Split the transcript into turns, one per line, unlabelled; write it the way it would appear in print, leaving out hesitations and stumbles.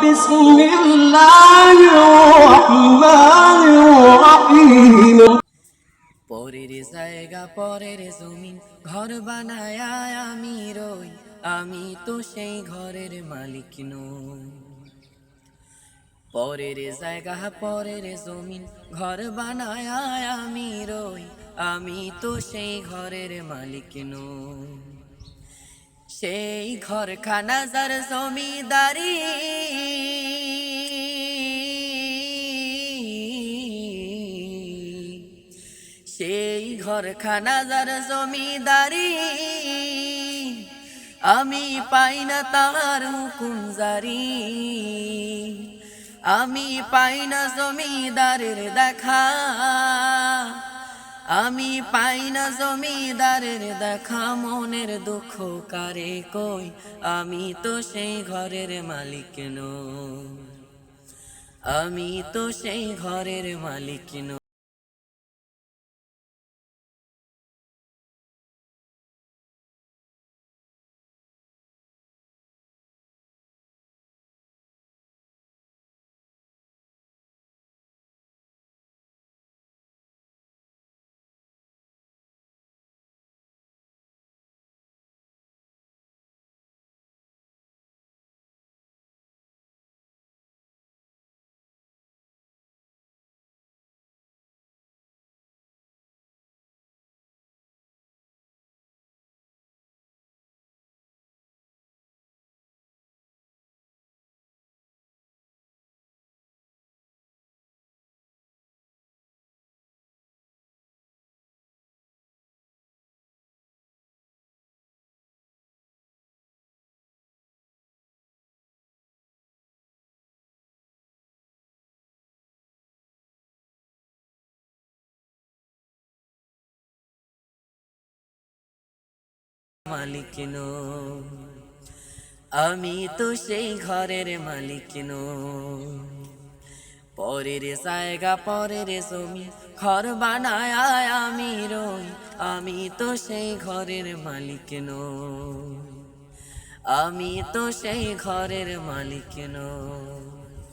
بسم الله الرحمن الرحيم
পরের জায়গা পরের জমিন ঘর বানায় আমি রই, আমি তো সেই ঘরের মালিক নই। পরের জায়গা পরের জমিন ঘর বানায় আমি রই, আমি তো সেই ঘরের মালিক নই। সেই ঘরখানা যার জমিদারি, সেই ঘরখানা যার জমিদারি, আমি পাই না তার হুকুম জারি। আমি পাই না জমিদারের দেখা, আমি পাই না জমিদারের দেখা। মনের দুঃখ কারে কই, আমি তো সেই ঘরের মালিক নই, আমি তো সেই ঘরের মালিক নই। মালিক নই, আমি তো সেই ঘরের মালিক নই। পরের জায়গা পরের জমি ঘর বানায় আমি রই, আমি তো সেই ঘরের মালিক নই, আমি তো সেই ঘরের মালিক নই।